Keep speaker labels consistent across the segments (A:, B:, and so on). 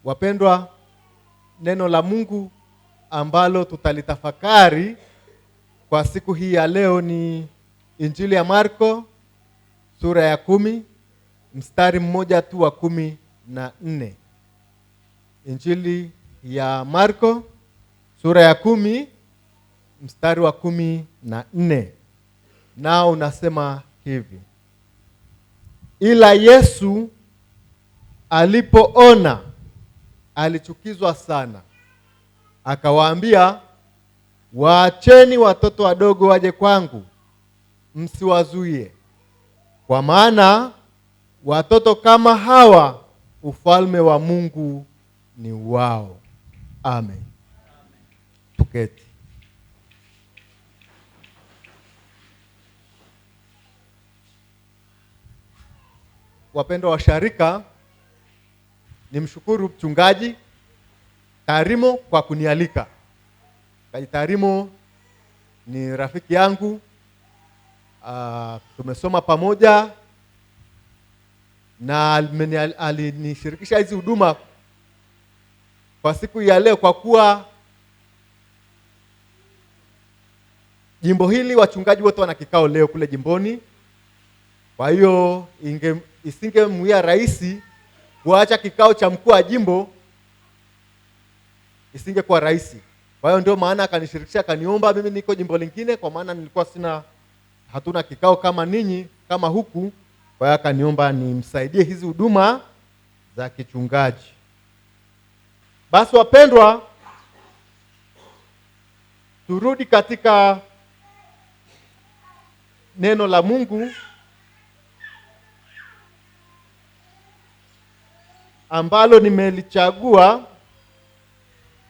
A: Wapendwa, neno la Mungu ambalo tutalitafakari kwa siku hii ya leo ni Injili ya Marko sura ya 10 mstari mmoja tu wa 14. Injili ya Marko sura ya 10 mstari wa 14. Nao unasema hivi: ila Yesu alipoona alichukizwa sana, akawaambia, waacheni watoto wadogo waje kwangu, msiwazuie, kwa maana watoto kama hawa ufalme wa Mungu ni wao. Amen. Tuketi. Wapendwa wa sharika, nimshukuru mchungaji Tarimo kwa kunialika. Mchungaji Tarimo ni rafiki yangu, tumesoma pamoja na alinishirikisha hizi huduma kwa siku ya leo, kwa kuwa jimbo hili wachungaji wote wana kikao leo kule jimboni. Kwa hiyo isingemwia rahisi kuacha kikao cha mkuu wa jimbo, isingekuwa rahisi. Kwa hiyo ndio maana akanishirikisha, akaniomba mimi niko jimbo lingine, kwa maana nilikuwa hatuna kikao kama ninyi kama huku. Kwa hiyo akaniomba nimsaidie hizi huduma za kichungaji. Basi wapendwa, turudi katika neno la Mungu ambalo nimelichagua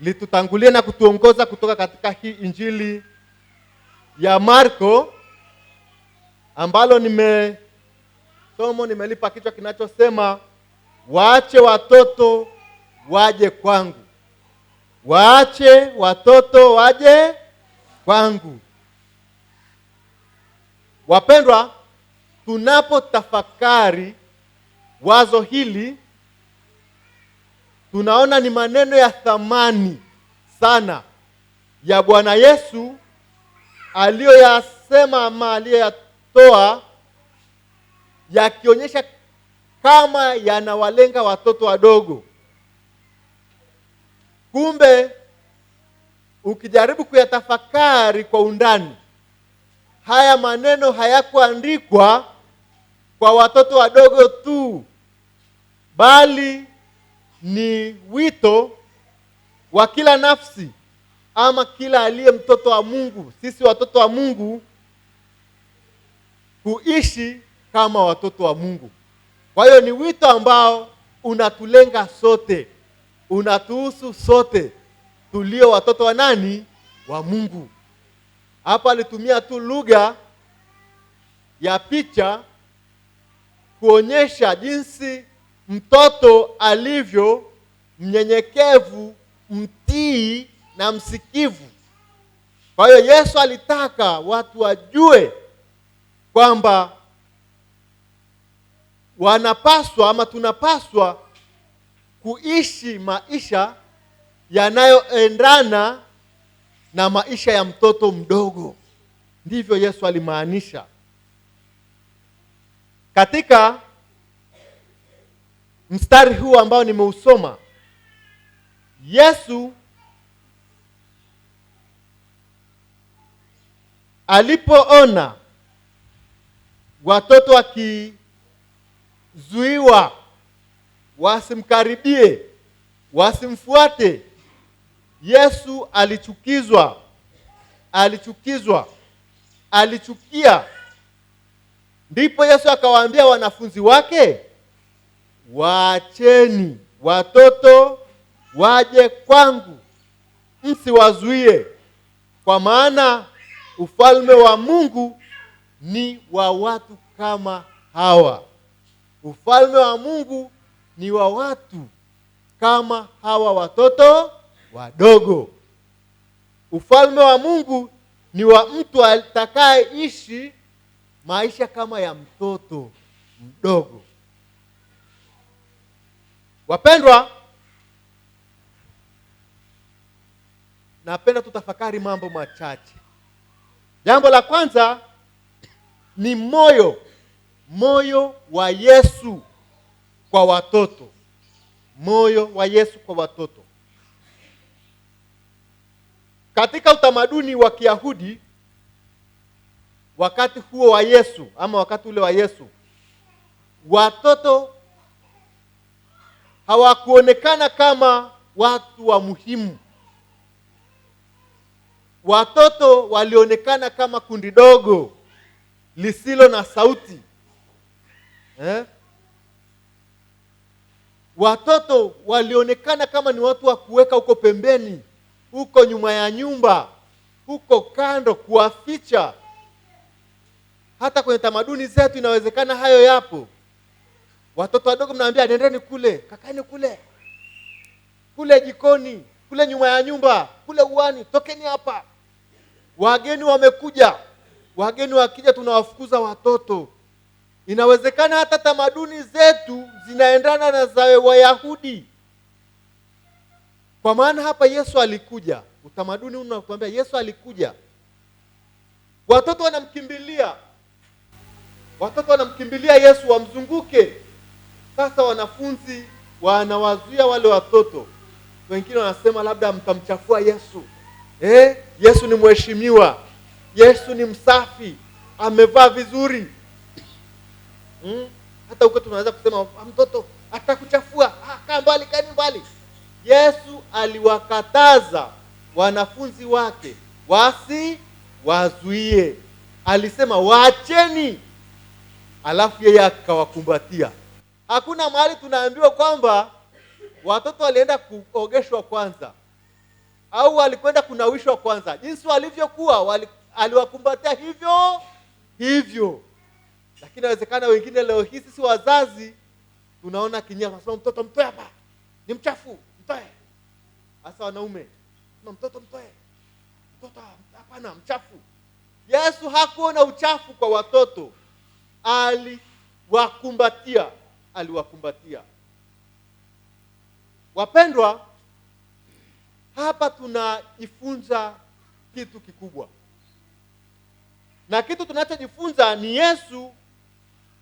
A: litutangulie na kutuongoza kutoka katika hii Injili ya Marko, ambalo nimelipa kichwa kinachosema waache watoto waje kwangu. Waache watoto waje kwangu. Wapendwa, tunapotafakari wazo hili tunaona ni maneno ya thamani sana ya Bwana Yesu aliyoyasema ama aliyoyatoa, yakionyesha kama yanawalenga watoto wadogo. Kumbe ukijaribu kuyatafakari kwa undani, haya maneno hayakuandikwa kwa watoto wadogo tu, bali ni wito wa kila nafsi ama kila aliye mtoto wa Mungu, sisi watoto wa Mungu, kuishi kama watoto wa Mungu. Kwa hiyo ni wito ambao unatulenga sote, unatuhusu sote tulio watoto wa nani? Wa Mungu. Hapa alitumia tu lugha ya picha kuonyesha jinsi mtoto alivyo mnyenyekevu, mtii na msikivu. Kwa hiyo Yesu alitaka watu wajue kwamba wanapaswa ama tunapaswa kuishi maisha yanayoendana na maisha ya mtoto mdogo. Ndivyo Yesu alimaanisha. Katika mstari huu ambao nimeusoma, Yesu alipoona watoto wakizuiwa wasimkaribie, wasimfuate, Yesu alichukia. Ndipo Yesu akawaambia wanafunzi wake, waacheni watoto waje kwangu, msiwazuie, kwa maana ufalme wa Mungu ni wa watu kama hawa. Ufalme wa Mungu ni wa watu kama hawa watoto wadogo. Ufalme wa Mungu ni wa mtu atakayeishi maisha kama ya mtoto mdogo. Wapendwa, napenda tutafakari mambo machache. Jambo la kwanza ni moyo wa Yesu kwa watoto. Moyo wa Yesu kwa watoto. Katika utamaduni wa Kiyahudi, wakati huo wa Yesu, ama wakati ule wa Yesu, watoto hawakuonekana kama watu wa muhimu. Watoto walionekana kama kundi dogo lisilo na sauti. Watoto walionekana kama ni watu wa kuweka huko pembeni, huko nyuma ya nyumba, huko kando, kuwaficha. Hata kwenye tamaduni zetu inawezekana hayo yapo. Watoto wadogo mnaambia nendeni kule, kakani kule jikoni, kule nyuma ya nyumba, kule uani, tokeni hapa. Wageni wamekuja. Wageni wakija tunawafukuza watoto. Inawezekana hata tamaduni zetu zinaendana na za Wayahudi. Kwa maana hapa Yesu alikuja. Utamaduni unakuambia Yesu alikuja. Watoto wanamkimbilia Yesu wamzunguke. Sasa wanafunzi wanawazuia wale watoto. Wengine wanasema labda mtamchafua Yesu. Yesu ni mheshimiwa. Yesu ni msafi. Amevaa vizuri. Hata huko tunaweza kusema mtoto atakuchafua. Kaa mbali, kaa mbali. Yesu aliwakataza wanafunzi wake wazuie. Alisema waacheni. Alafu yeye akawakumbatia. Hakuna mahali tunaambiwa kwamba watoto walienda kuogeshwa kwanza au walikwenda kunawishwa kwanza. Jinsi walivyokuwa aliwakumbatia hivyo. Lakini inawezekana wengine leo hii sisi wazazi tunaona kinyama, tunasema mtoto mtoe hapa, ni mchafu, mtoe. Hasa wanaume, mtoto mtoe. Mtoto hapana, mchafu. Yesu hakuona uchafu kwa watoto. Aliwakumbatia. Wapendwa, hapa tunajifunza kitu kikubwa. Na kitu tunachojifunza ni Yesu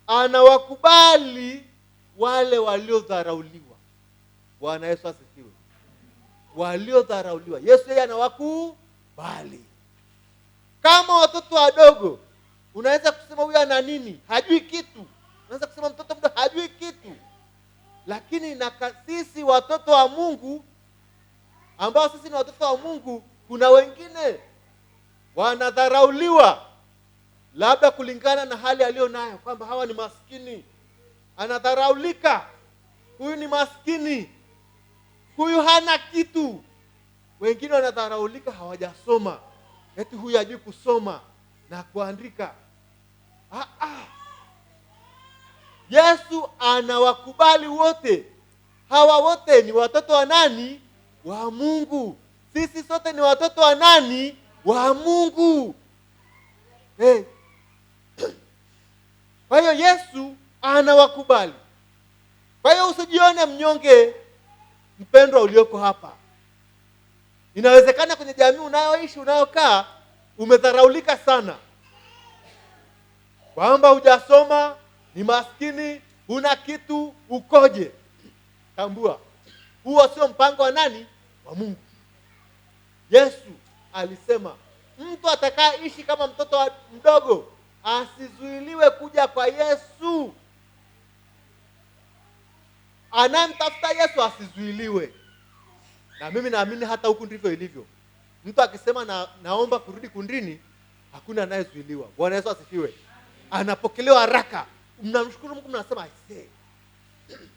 A: anawakubali wale waliodharauliwa. Bwana Yesu asifiwe. Waliodharauliwa. Yesu yeye anawakubali. Kama watoto wadogo, unaweza kusema huyu ana nini? Hajui kitu. Unaweza kusema mtoto mdogo hajui kitu. Lakini na sisi watoto wa Mungu, ambao sisi ni watoto wa Mungu, kuna wengine wanadharauliwa. Labda kulingana na hali aliyo nayo, kwamba hawa ni maskini. Anadharaulika. Huyu ni maskini. Huyu hana kitu. Wengine wanadharaulika hawajasoma. Eti huyu hajui kusoma na kuandika. Yesu anawakubali wote. Hawa wote ni watoto wa nani? Wa Mungu. Sisi sote ni watoto wa nani? Wa Mungu. Kwa hiyo Yesu anawakubali. Kwa hiyo usijione mnyonge, mpendwa ulioko hapa. Inawezekana kwenye jamii unayoishi, unayokaa, umedharaulika sana. Kwamba hujasoma, ni maskini, huna kitu, ukoje. Tambua, huo sio mpango wa nani? Wa Mungu. Yesu alisema, mtu atakayeishi kama mtoto mdogo asizuiliwe kuja kwa Yesu. Anamtafuta Yesu asizuiliwe. Na mimi naamini hata huku ndivyo ilivyo. Mtu akisema naomba kurudi kundini, hakuna anayezuiliwa. Bwana Yesu asifiwe. Anapokelewa haraka. Mnamshukuru Mungu, mnasema aisee.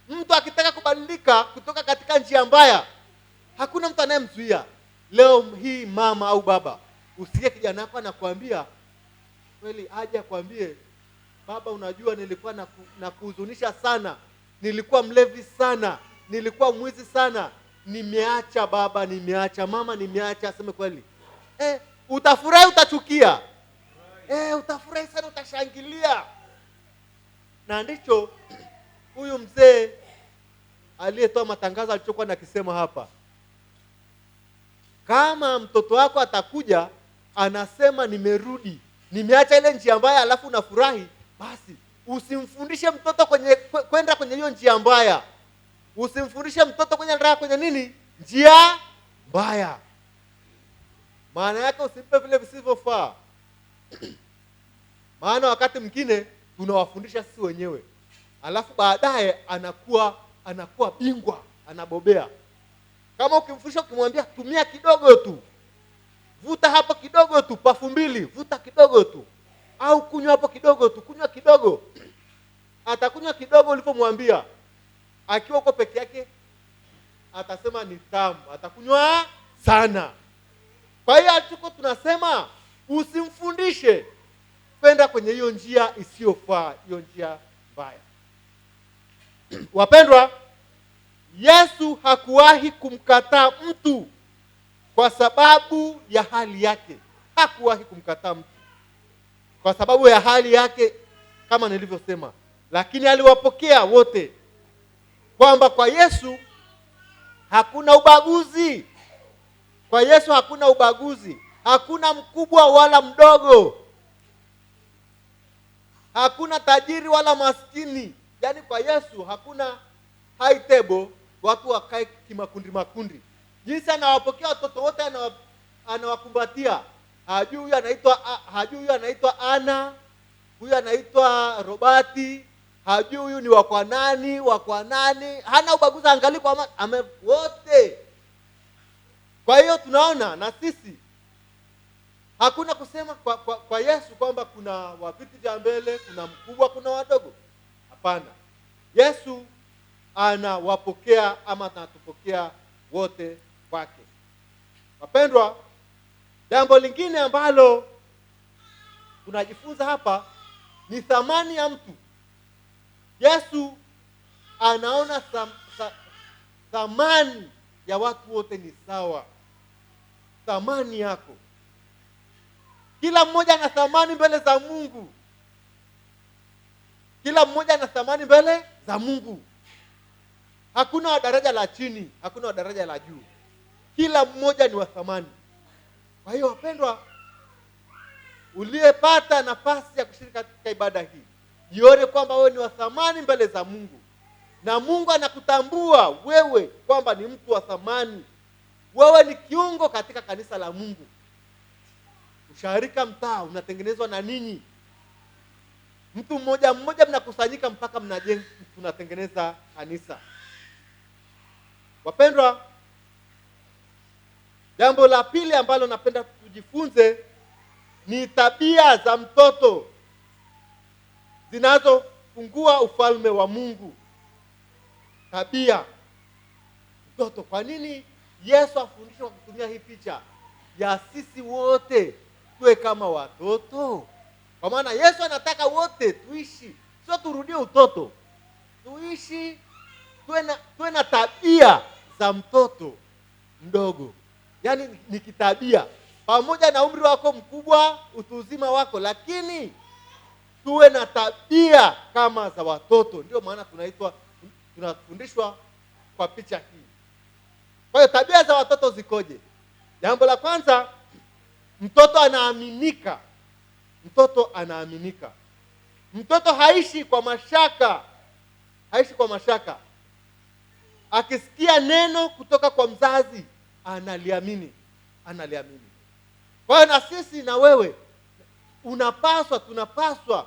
A: Mtu akitaka kubadilika kutoka katika njia mbaya, hakuna mtu anayemzuia. Leo hii mama au baba, usikie kijana wako anakuambia kweli, aje akwambie, baba unajua nilikuwa na kuhuzunisha sana. Nilikuwa mlevi sana, nilikuwa mwizi sana. Nimeacha baba, nimeacha mama, nimeacha. Aseme kweli. Utafurahi, utachukia. Utafurahi sana, utashangilia. Na ndicho huyu mzee aliyetoa matangazo alichokuwa nakisema hapa. Kama mtoto wako atakuja anasema nimerudi, nimeacha ile njia mbaya, alafu unafurahi, basi usimfundishe mtoto kwenda kwenye hiyo njia mbaya. Usimfundishe mtoto kwenye nini? Njia mbaya. Maana yake usimpe vile visivyofaa. Maana wakati mwingine tunawafundisha sisi wenyewe, alafu baadaye anakuwa bingwa, anabobea. Kama ukimfundisha, ukimwambia tumia kidogo tu, vuta hapo kidogo tu, pafu mbili, vuta kidogo tu, au kunywa hapo kidogo tu, kunywa kidogo, atakunywa kidogo ulipomwambia. Akiwa uko peke yake atasema ni tamu, atakunywa sana. Kwa hiyo tuko tunasema usimfundishe kwenda kwenye hiyo njia isiyofaa, hiyo njia mbaya. Wapendwa, Yesu hakuwahi kumkataa mtu kwa sababu ya hali yake. Hakuwahi kumkataa mtu kwa sababu ya hali yake kama nilivyosema, lakini aliwapokea wote, kwamba kwa Yesu hakuna ubaguzi. Kwa Yesu hakuna ubaguzi, hakuna mkubwa wala mdogo, hakuna tajiri wala maskini. Yaani kwa Yesu hakuna high table, watu wakae kimakundi. Jinsi anawapokea watoto wote, anawakumbatia. Hajui huyu anaitwa Ana, huyu anaitwa Robati, hajui huyu ni wa kwa nani. Hana ubaguzi, angalia kwa wote. Kwa hiyo tunaona na sisi hakuna kusema kwa Yesu kwamba kuna wapiti vya mbele, kuna mkubwa, kuna wadogo. Hapana. Yesu anawapokea ama anatupokea wote kwake. Wapendwa, jambo lingine ambalo tunajifunza hapa ni thamani ya mtu. Yesu anaona thamani ya watu wote ni sawa. Thamani yako, kila mmoja ana thamani mbele za Mungu. Kila mmoja ana thamani mbele za Mungu. Hakuna wa daraja la chini, hakuna wa daraja la juu. Kila mmoja ni wa thamani. Kwa hiyo wapendwa, uliyepata nafasi ya kushiriki katika ibada hii, jione kwamba wewe ni wa thamani mbele za Mungu, na Mungu anakutambua wewe kwamba ni mtu wa thamani. Wewe ni kiungo katika kanisa la Mungu. Usharika mtaa unatengenezwa na ninyi. Mtu mmoja mnakusanyika mpaka tunatengeneza kanisa. Wapendwa, jambo la pili ambalo napenda tujifunze ni tabia za mtoto zinazofungua ufalme wa Mungu. Tabia mtoto. Kwa nini Yesu afundishwa kutumia hii picha ya sisi wote tuwe kama watoto? Kwa maana Yesu anataka wote tuishi, sio turudie utoto. Tuishi, tuwe na tabia za mtoto mdogo. Yaani ni kitabia, pamoja na umri wako mkubwa, utu uzima wako, lakini tuwe na tabia kama za watoto. Ndio maana tunafundishwa kwa picha hii. Kwa hiyo tabia za watoto zikoje? Jambo la kwanza, mtoto anaaminika. Mtoto anaaminika. Mtoto haishi kwa mashaka. Haishi kwa mashaka. Akisikia neno kutoka kwa mzazi, analiamini. Kwa hiyo na sisi na wewe tunapaswa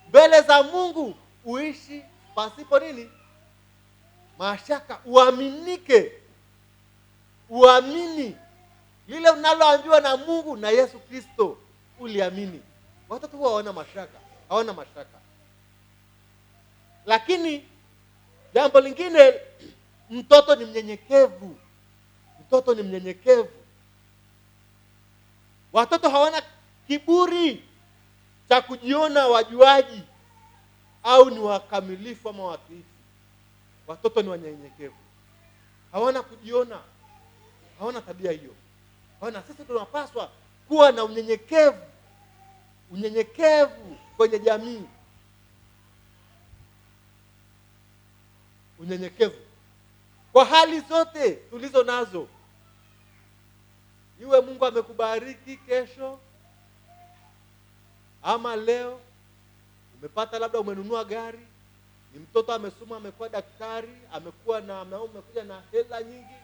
A: mbele za Mungu uishi pasipo nini? Mashaka. Uaminike. Uamini lile unaloambiwa na Mungu na Yesu Kristo, uliamini. Watoto huwa hawana mashaka. Lakini jambo lingine, mtoto ni mnyenyekevu. Watoto hawana kiburi cha kujiona wajuaji au ni wakamilifu ama watiifu. Watoto ni wanyenyekevu. Hawana kujiona. Hawana tabia hiyo. Bwana, sisi tunapaswa kuwa na unyenyekevu kwenye jamii. Unyenyekevu kwa hali zote tulizo nazo. Iwe Mungu amekubariki kesho ama leo, umepata labda umenunua gari, ni mtoto amesoma amekuwa daktari, umekuja na hela nyingi.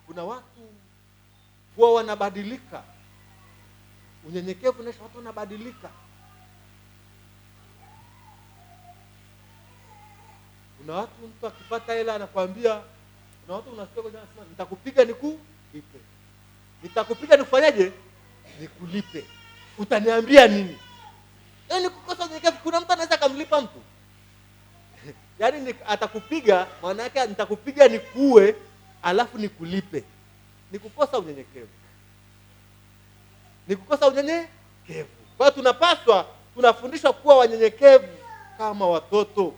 A: Kuna watu huwa wanabadilika. Unyenyekevu unaisha, watu wanabadilika. Kuna watu mtu akipata hela anakuambia, kuna watu unasikia kwa jana anasema nitakupiga nikulipe. Nitakupiga nikufanyaje? Nikulipe. Utaniambia nini? Yaani kukosa unyenyekevu. Kuna mtu anaweza kumlipa mtu. Yaani atakupiga, maana yake nitakupiga nikuue alafu nikulipe. Ni kukosa unyenyekevu. Ni kukosa unyenyekevu. Kwa hiyo tunafundishwa kuwa wanyenyekevu kama watoto.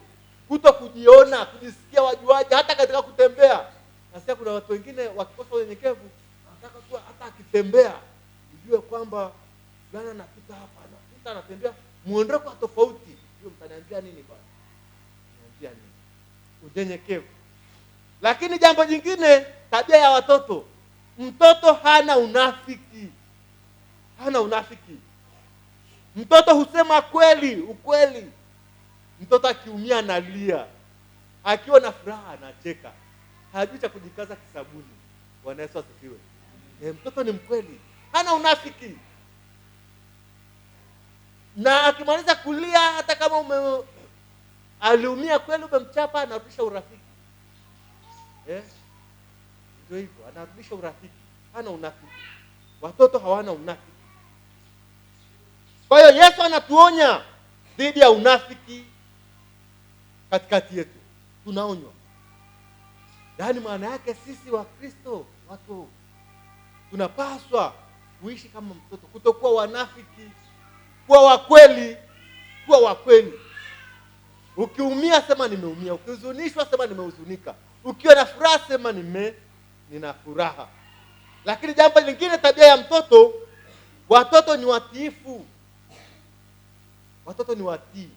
A: Kuto kujiona, kujisikia wajuaji hata katika kutembea. Nasikia kuna watu wengine wakikosa unyenyekevu, wanataka tu hata akitembea ujue kwamba bwana anapita hapa, anatembea muondoko tofauti. Hiyo mtaniambia nini bwana? Niambia nini? Unyenyekevu. Lakini jambo jingine, tabia ya watoto. Mtoto hana unafiki. Hana unafiki. Mtoto husema ukweli. Mtoto akiumia analia. Akiwa na furaha anacheka. Hajui cha kujikaza kisabuni. Bwana Yesu asifiwe. Mtoto ni mkweli. Hana unafiki. Na akimaliza kulia, hata kama aliumia kweli, umemchapa, anarudisha urafiki. Ndio hivyo, anarudisha urafiki. Hana unafiki. Watoto hawana unafiki. Kwa hiyo Yesu anatuonya dhidi ya unafiki katikati yetu. Tunaonywa. Yaani maana yake sisi wa Kristo, watu tunapaswa kuishi kama mtoto, kutokuwa wanafiki, kuwa wa kweli. Ukiumia sema nimeumia, ukihuzunishwa sema nimehuzunika. Ukiwa na furaha sema nina furaha. Lakini jambo lingine, tabia ya mtoto, watoto ni watiifu. Watoto ni watii.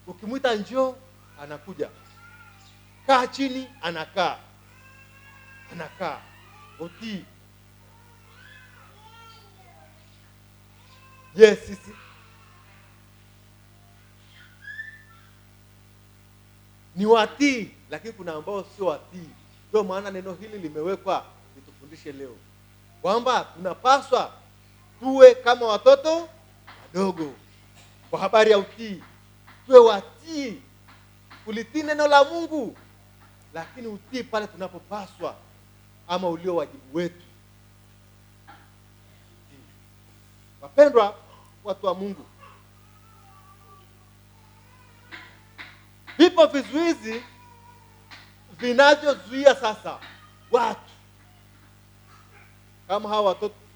A: Ukimuita njoo, anakuja. Kaa chini, anakaa. Utii. Yes, sisi ni watii, lakini kuna ambao sio watii. Ndio maana neno hili limewekwa litufundishe leo kwamba tunapaswa tuwe kama watoto wadogo. Kwa habari ya utii, tuwe watii, kulitii neno la Mungu, lakini utii pale tunapopaswa ama ulio wajibu wetu. Wapendwa watu wa Mungu, vipo vizuizi vinavyozuia sasa watu kama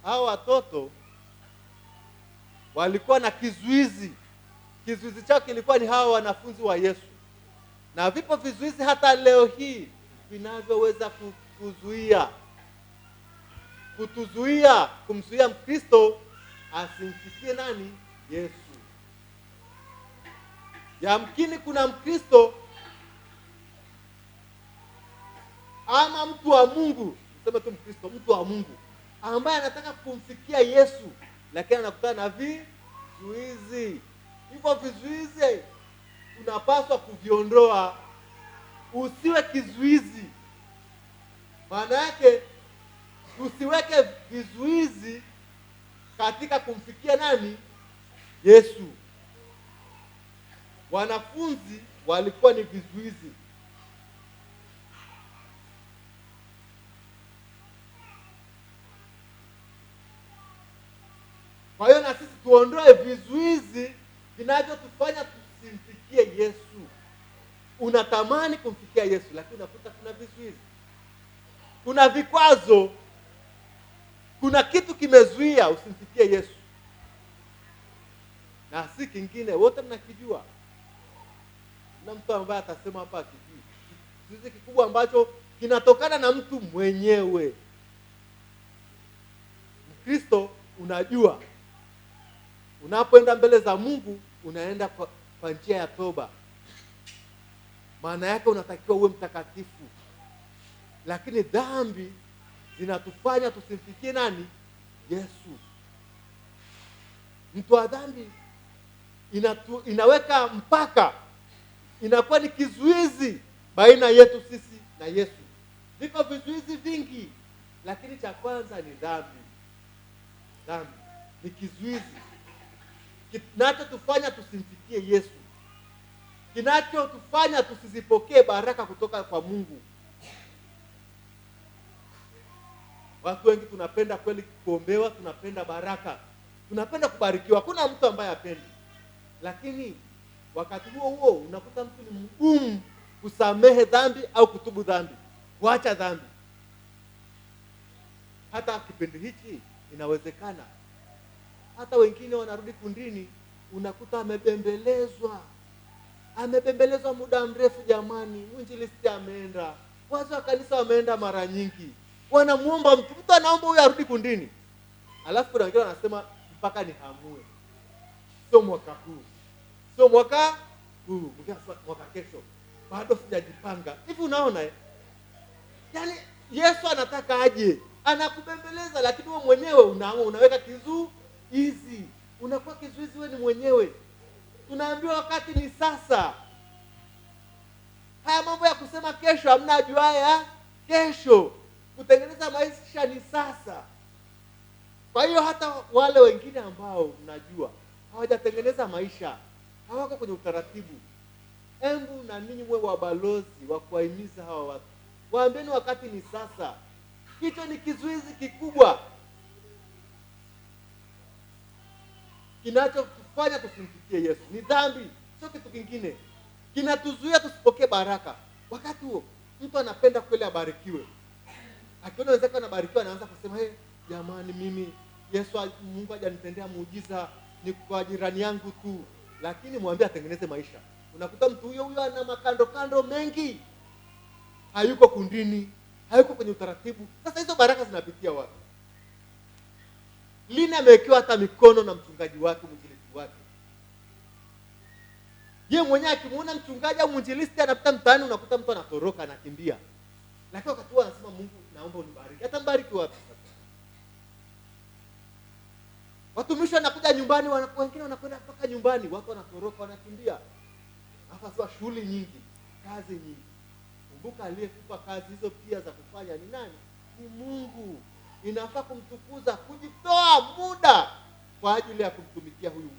A: hawa watoto walikuwa na kizuizi. Kizuizi chao kilikuwa ni hawa wanafunzi wa Yesu. Na vipo vizuizi hata leo hii vinavyoweza kumzuia Mkristo asimfikie nani? Yesu. Yamkini kuna Mkristo ama mtu wa Mungu, tuseme tu Mkristo, mtu wa Mungu ambaye anataka kumfikia Yesu, lakini anakutana na vizuizi. Hivyo vizuizi tunapaswa kuviondoa. Usiwe kizuizi. Maana yake usiweke vizuizi katika kumfikia nani? Yesu. Wanafunzi walikuwa ni vizuizi. Kwa hiyo na sisi tuondoe vizuizi vinavyotufanya tusimfikie Yesu. Unatamani kumfikia Yesu, lakini unakuta kuna vizuizi. Kuna vikwazo. Kuna kitu kimezuia usimfikie Yesu. Na si kingine, wote mnakijua. Na mtu ambaye atasema hapa akijui. Kizuizi kikubwa ambacho kinatokana na mtu mwenyewe. Mkristo unajua, unapoenda mbele za Mungu unaenda kwa njia ya toba. Maana yake unatakiwa uwe mtakatifu. Lakini dhambi zinatufanya tusimfikie nani? Yesu. Mtoa dhambi inaweka mpaka, inakuwa ni kizuizi baina yetu sisi na Yesu. Viko vizuizi vingi, lakini cha kwanza ni dhambi. Dhambi ni kizuizi kinachotufanya tusimfikie Yesu, kinachotufanya tusizipokee baraka kutoka kwa Mungu. Watu wengi tunapenda kweli kuombewa, tunapenda baraka, tunapenda kubarikiwa. Hakuna mtu ambaye hapendi. Lakini wakati huo huo unakuta mtu ni mgumu kusamehe dhambi au kutubu dhambi, kuacha dhambi. Hata kipindi hichi inawezekana hata wengine wanarudi kundini, unakuta amebembelezwa muda mrefu. Jamani, mwinjilisti ameenda, wazee wa kanisa wameenda mara nyingi, wanamuomba mtu anaomba huyu arudi kundini. Alafu kuna wengine wanasema mpaka nihamue, sio mwaka huu, sio mwaka huu, mwaka kesho, bado sijajipanga. Hivi unaona yaani Yesu anataka aje, anakubembeleza, lakini wewe mwenyewe unaweka kizuizi, unakuwa kizuizi wewe ni mwenyewe. Tunaambiwa wakati ni sasa. Haya mambo ya kusema kesho, hamna ajuaye kesho. Kutengeneza maisha ni sasa. Kwa hiyo hata wale wengine ambao mnajua hawajatengeneza maisha, hawako kwenye utaratibu, embu na ninyi mwe wabalozi wa kuwahimiza hawa watu. Waambieni wakati ni sasa. Hicho ni kizuizi kikubwa kinachotufanya tusimfikie Yesu. Ni dhambi, sio kitu kingine. Kinatuzuia tusipokee baraka. Wakati huo mtu anapenda kweli abarikiwe. Akiona wenzake anabarikiwa, anaanza kusema jamani, mimi Yesu, Mungu hajanitendea muujiza, ni kwa jirani yangu tu. Lakini mwambie atengeneze maisha. Unakuta mtu huyo ana makando kando mengi, hayuko kundini, hayuko kwenye utaratibu. Sasa hizo baraka zinapitia wapi? Lini amewekewa hata mikono na mchungaji wake, mwinjilisti wake? Yeye mwenyewe akimuona mchungaji au mwinjilisti anapita mtaani, unakuta mtu anatoroka, anakimbia. Lakini wakati huo anasema, Mungu naomba unibariki. Hata mbariki wapi sasa? Watumishi wanakuja nyumbani, wengine wanakwenda mpaka nyumbani, watu wanatoroka, wanakimbia. Hapa sio shughuli nyingi, kazi nyingi. Kumbuka aliyekupa kazi hizo pia za kufanya ni nani? Ni Mungu. Inafaa kumtukuza, kujitoa muda kwa ajili ya kumtumikia huyu Mungu.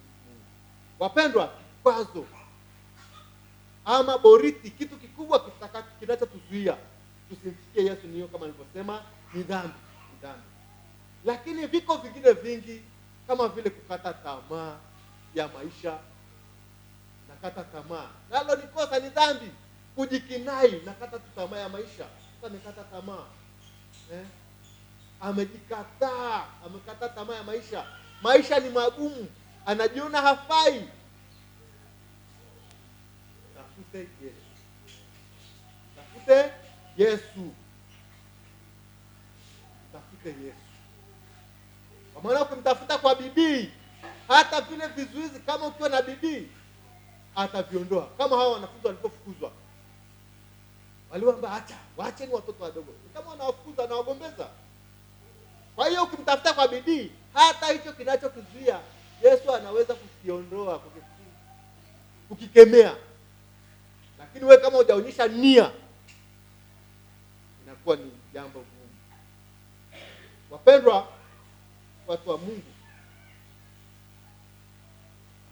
A: Wapendwa, kikwazo ama boriti, kitu kikubwa kinachotuzuia tusimfikie Yesu niyo kama nilivyosema, ni dhambi. Lakini viko vingine vingi, kama vile kukata tamaa ya maisha. Nakata tamaa, nalo ni kosa, ni dhambi. Kujikinai, nakata tamaa ya maisha. Sasa amekata tamaa, amekata tamaa ya maisha. Maisha ni magumu, anajiona hafai. Tafute Yesu. Kwa maana ukimtafuta kwa bidii, hata vile vizuizi, kama ukiwa na bidii, ataviondoa. Kama hao wanafunzi walipofukuzwa, waliwaambia waacheni watoto wadogo. Kama wanawafukuza na wagombeza. Kwa hiyo ukimtafuta kwa bidii, hata hicho kinachokuzuia Yesu anaweza kukiondoa, kukikemea. Lakini wewe kama hujaonyesha nia, inakuwa ni jambo gumu. Wapendwa, watu wa Mungu,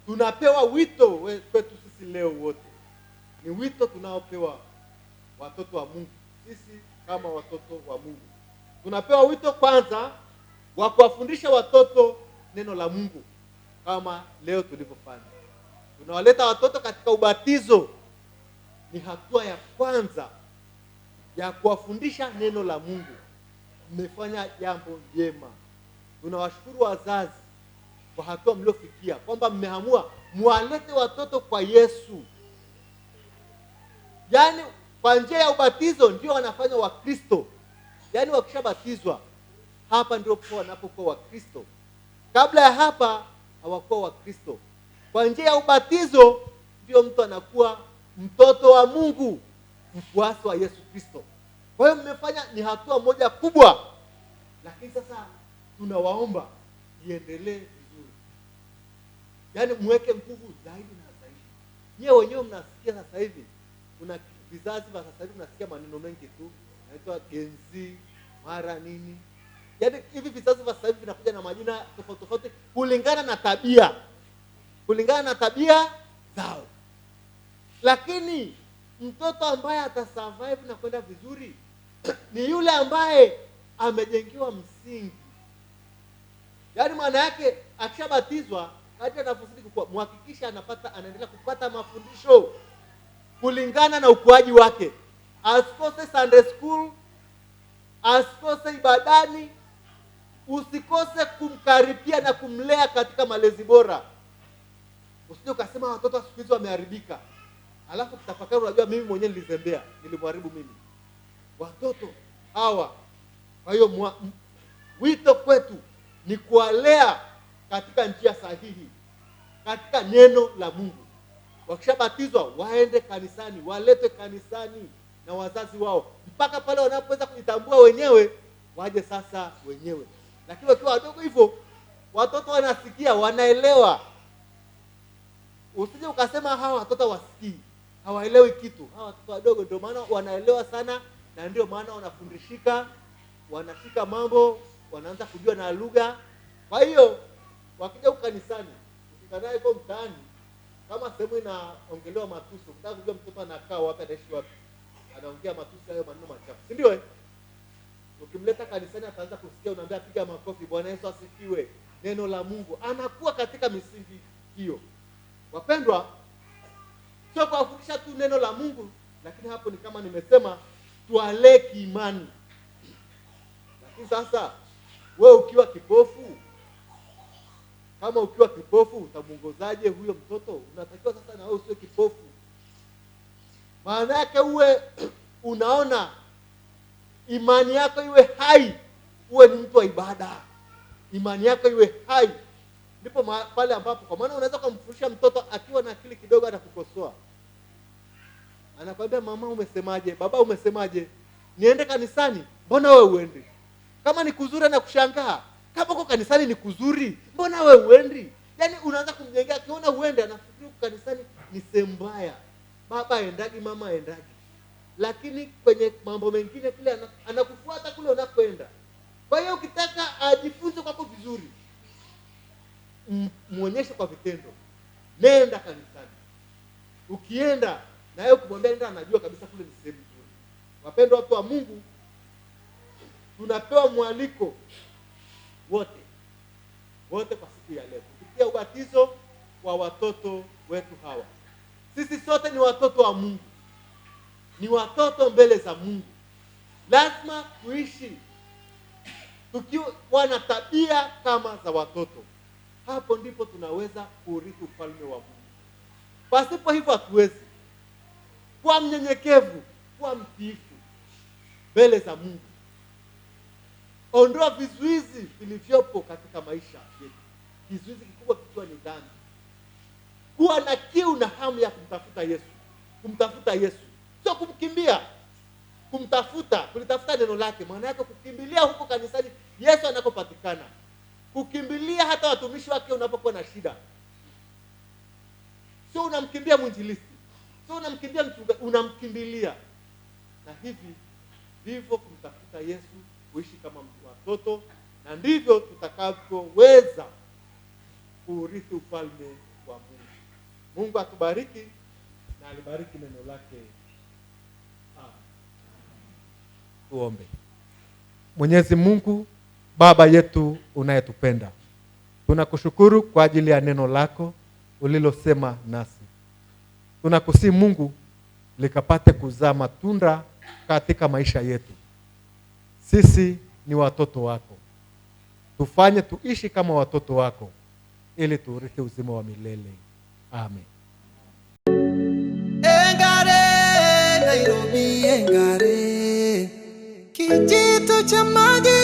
A: tunapewa wito kwetu sisi leo wote. Ni wito tunaopewa watoto wa Mungu. Sisi kama watoto wa Mungu tunapewa wito kwanza wa kuwafundisha watoto neno la Mungu, kama leo tulivyofanya. Tunawaleta watoto katika ubatizo. Ni hatua ya kwanza ya kuwafundisha neno la Mungu. Mmefanya jambo jema. Tunawashukuru wazazi kwa hatua mliofikia, kwamba mmeamua muwalete watoto kwa Yesu. Yaani kwa njia ya ubatizo ndio wanafanya Wakristo. Yaani wakishabatizwa, hapa ndio wanapokuwa Wakristo. Kabla ya hapa hawakuwa Wakristo. Kwa njia ya ubatizo ndio mtu anakuwa mtoto wa Mungu, mfuasi wa Yesu Kristo. Kwa hiyo mmefanya, ni hatua moja kubwa. Lakini sasa tunawaomba iendelee vizuri. Yaani muweke nguvu zaidi na zaidi. Nyewe wenyewe mnasikia sasa hivi kuna vizazi vya sasa hivi mnasikia maneno mengi tu, inaitwa Gen Z, mara nini. Yaani hivi vizazi vya sasa hivi vinakuja na majina tofauti tofauti kulingana na tabia. Kulingana na tabia zao. Lakini mtoto ambaye atasurvive na kwenda vizuri ni yule ambaye amejengewa msingi. Yaani maana yake akishabatizwa hadi anapozidi kukua, muhakikisha anaendelea kupata mafundisho kulingana na ukuaji wake. Asikose Sunday school, asikose ibadani, usikose kumkaripia na kumlea katika malezi bora. Usije ukasema watoto siku hizi wameharibika. Alafu kutafakari, unajua mimi mwenyewe nilizembea, nilimharibu mimi watoto hawa. Kwa hiyo wito kwetu ni kuwalea katika njia sahihi, katika neno la Mungu. Wakishabatizwa waende kanisani, waletwe kanisani na wazazi wao mpaka pale wanapoweza kujitambua wenyewe, waje sasa wenyewe. Lakini wakiwa wadogo hivyo, watoto wanasikia, wanaelewa. Usije ukasema hawa watoto wasikii, hawaelewi kitu. Hawa watoto wadogo ndio maana wanaelewa sana, na ndio maana wanafundishika, wanashika mambo, wanaanza kujua na lugha. Kwa hiyo wakija kanisani, ukikanae yuko mtaani, kama sehemu inaongelewa matusi, ukitaka kujua mtoto anakaa wapi, anaishi wapi, anaongea matusi hayo, maneno machafu, si ndio? Ukimleta kanisani ataanza kusikia, unaambia piga makofi, Bwana Yesu asifiwe, neno la Mungu, anakuwa katika misingi hiyo. Wapendwa, sio kuwafundisha tu neno la Mungu, lakini hapo ni kama nimesema tuwalee kiimani. Lakini sasa wewe ukiwa kipofu, kama ukiwa kipofu utamuongozaje huyo mtoto? Unatakiwa sasa na wewe usiwe kipofu. Maana yake uwe unaona, imani yako iwe hai, uwe ni mtu wa ibada. Imani yako iwe hai. Ndipo pale ambapo, kwa maana unaweza kumfundisha mtoto akiwa na akili kidogo anakukosoa. Anakwambia mama umesemaje, baba umesemaje, niende kanisani, mbona wewe uendi? Kama ni kuzuri anakushangaa. Kama uko kanisani ni kuzuri, mbona wewe uendi? Yaani unaanza kumjengea, akiona uende anafikiri kanisani ni sehemu mbaya. Baba aendagi, mama aendagi. Lakini kwenye mambo mengine kule anakufuata kule unakoenda. Kwa hiyo ukitaka ajifunze kwako vizuri, muonyeshe kwa vitendo. Nenda kanisani. Ukienda na yeye kumwambia nenda, anajua kabisa kule ni sehemu nzuri. Wapendwa watu wa Mungu, tunapewa mwaliko wote kwa siku ya leo kupitia ubatizo wa watoto wetu hawa. Sisi sote ni watoto wa Mungu. Ni watoto mbele za Mungu. Lazima tuishi tukiwa na tabia kama za watoto. Hapo ndipo tunaweza kuurithi ufalme wa Mungu. Pasipo hivyo hatuwezi. Kuwa mnyenyekevu, kuwa mtiifu mbele za Mungu. Ondoa vizuizi vilivyopo katika maisha yetu. Kizuizi kikubwa kikiwa ni dhambi. Kuwa na kiu na hamu ya kumtafuta Yesu. Kumtafuta Yesu. Sio kumkimbia. Kumtafuta, kulitafuta neno lake. Maana yake kukimbilia huko kanisani Yesu anakopatikana. Kukimbilia hata watumishi wake unapokuwa na shida. Sio unamkimbia mwinjilisti. Sio unamkimbia mchungaji, unamkimbilia. Na hivi ndivyo kumtafuta Yesu, kuishi kama watoto, na ndivyo tutakavyoweza kuurithi ufalme wa Mungu. Mungu atubariki na alibariki neno lake. Tuombe. Mwenyezi Mungu, Baba yetu unayetupenda, tunakushukuru kwa ajili ya neno lako ulilosema nasi. Tunakusihi Mungu likapate kuzaa matunda katika maisha yetu. Sisi ni watoto wako. Tufanye tuishi kama watoto wako ili tuurithi uzima wa milele. Amen.
B: Engare, Nairobi, Engare, kijito cha maji